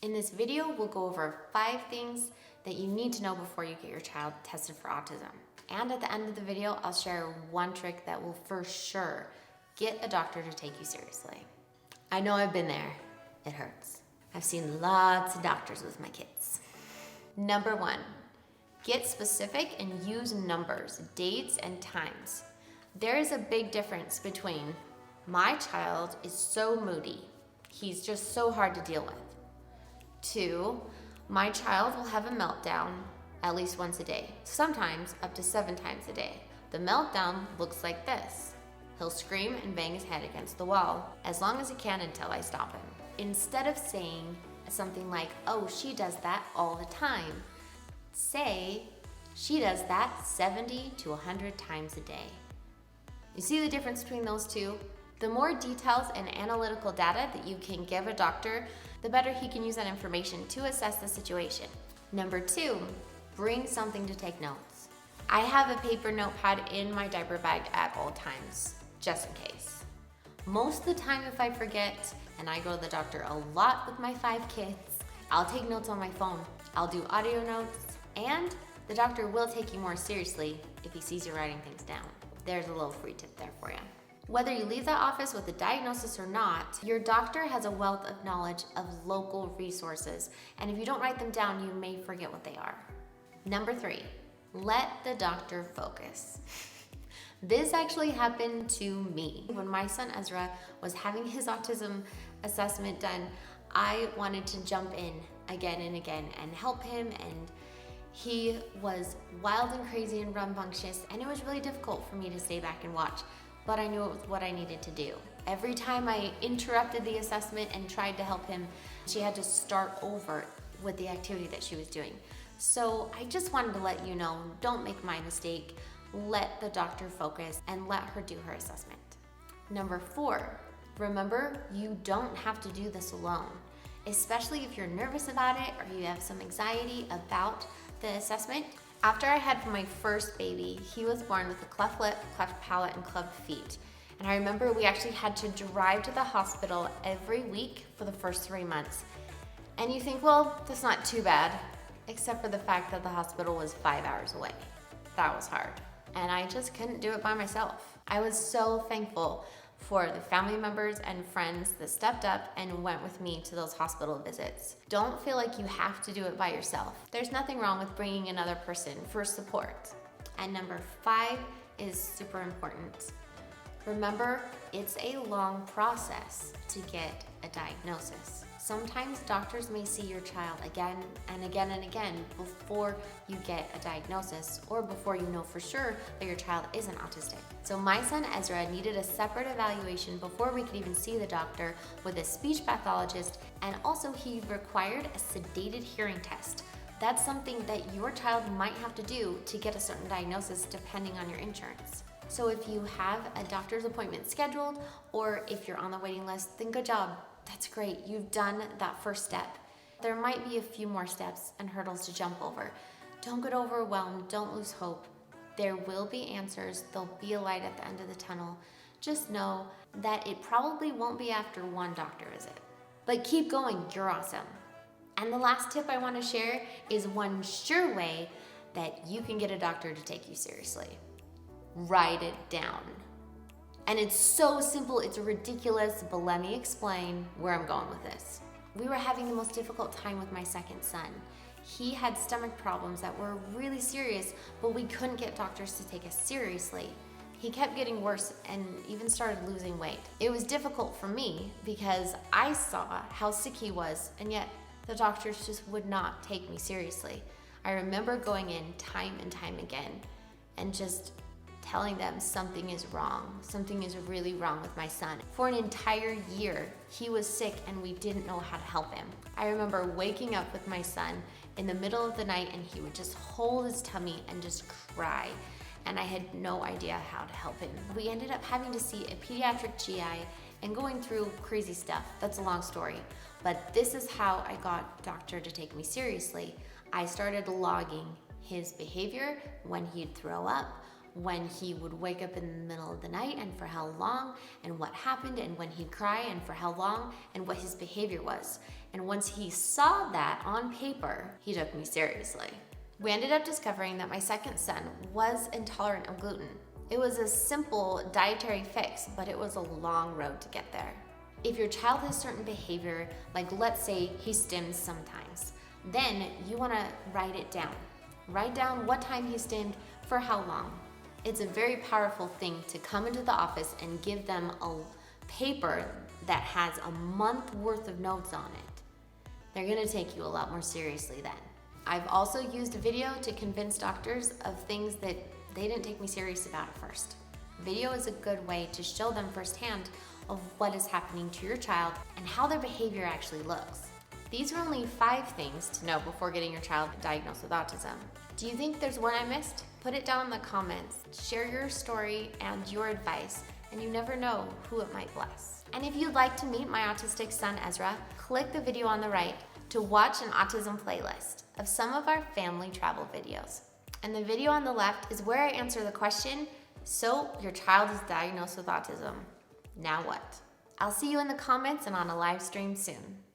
In this video, we'll go over 5 things that you need to know before you get your child tested for autism. And at the end of the video, I'll share one trick that will for sure get a doctor to take you seriously. I know I've been there. It hurts. I've seen lots of doctors with my kids. Number 1, get specific and use numbers, dates, and times. There is a big difference between my child is so moody, he's just so hard to deal with, to my child will have a meltdown at least once a day, sometimes up to 7 times a day. The meltdown looks like this. He'll scream and bang his head against the wall as long as he can until I stop him. Instead of saying something like, oh, she does that all the time, say, she does that 70 to 100 times a day. You see the difference between those two? The more details and analytical data that you can give a doctor, the better he can use that information to assess the situation. Number 2, bring something to take notes. I have a paper notepad in my diaper bag at all times, just in case. Most of the time if I forget, and I go to the doctor a lot with my 5 kids, I'll take notes on my phone. I'll do audio notes, and the doctor will take you more seriously if he sees you writing things down. There's a little free tip there for you. Whether you leave that office with a diagnosis or not, your doctor has a wealth of knowledge of local resources, and if you don't write them down, you may forget what they are. Number 3, let the doctor focus. This actually happened to me. When my son Ezra was having his autism assessment done, I wanted to jump in again and again and help him, and he was wild and crazy and rambunctious, and it was really difficult for me to stay back and watch, but I knew it was what I needed to do. Every time I interrupted the assessment and tried to help him, she had to start over with the activity that she was doing. So I just wanted to let you know, don't make my mistake. Let the doctor focus and let her do her assessment. Number 4, remember, you don't have to do this alone, especially if you're nervous about it or you have some anxiety about the assessment. After I had my first baby, he was born with a cleft lip, cleft palate, and clubbed feet. And I remember we actually had to drive to the hospital every week for the first 3 months. And you think, well, that's not too bad, except for the fact that the hospital was 5 hours away. That was hard. And I just couldn't do it by myself. I was so thankful for the family members and friends that stepped up and went with me to those hospital visits. Don't feel like you have to do it by yourself. There's nothing wrong with bringing another person for support. And number 5 is super important. Remember, it's a long process to get a diagnosis. Sometimes doctors may see your child again and again and again before you get a diagnosis or before you know for sure that your child isn't autistic. So my son Ezra needed a separate evaluation before we could even see the doctor with a speech pathologist, and also he required a sedated hearing test. That's something that your child might have to do to get a certain diagnosis depending on your insurance. So if you have a doctor's appointment scheduled or if you're on the waiting list, then good job. That's great. You've done that first step. There might be a few more steps and hurdles to jump over. Don't get overwhelmed. Don't lose hope. There will be answers. There'll be a light at the end of the tunnel. Just know that it probably won't be after one doctor visit. But keep going. You're awesome. And the last tip I want to share is one sure way that you can get a doctor to take you seriously. Write it down. And it's so simple, it's ridiculous, but let me explain where I'm going with this. We were having the most difficult time with my second son. He had stomach problems that were really serious, but we couldn't get doctors to take us seriously. He kept getting worse and even started losing weight. It was difficult for me because I saw how sick he was, and yet the doctors just would not take me seriously. I remember going in time and time again and just telling them something is wrong. Something is really wrong with my son. For an entire year, he was sick and we didn't know how to help him. I remember waking up with my son in the middle of the night and he would just hold his tummy and just cry. And I had no idea how to help him. We ended up having to see a pediatric GI and going through crazy stuff. That's a long story. But this is how I got doctor to take me seriously. I started logging his behavior when he'd throw up, when he would wake up in the middle of the night and for how long, and what happened, and when he'd cry and for how long, and what his behavior was. And once he saw that on paper, he took me seriously. We ended up discovering that my second son was intolerant of gluten. It was a simple dietary fix, but it was a long road to get there. If your child has certain behavior, like let's say he stims sometimes, then you want to write it down. Write down what time he stimmed, for how long. It's a very powerful thing to come into the office and give them a paper that has a month worth of notes on it. They're going to take you a lot more seriously then. I've also used a video to convince doctors of things that they didn't take me serious about at first. Video is a good way to show them firsthand of what is happening to your child and how their behavior actually looks. These are only 5 things to know before getting your child diagnosed with autism. Do you think there's one I missed? Put it down in the comments. Share your story and your advice, and you never know who it might bless. And if you'd like to meet my autistic son Ezra, click the video on the right to watch an autism playlist of some of our family travel videos. And the video on the left is where I answer the question, so your child is diagnosed with autism. Now what? I'll see you in the comments and on a live stream soon.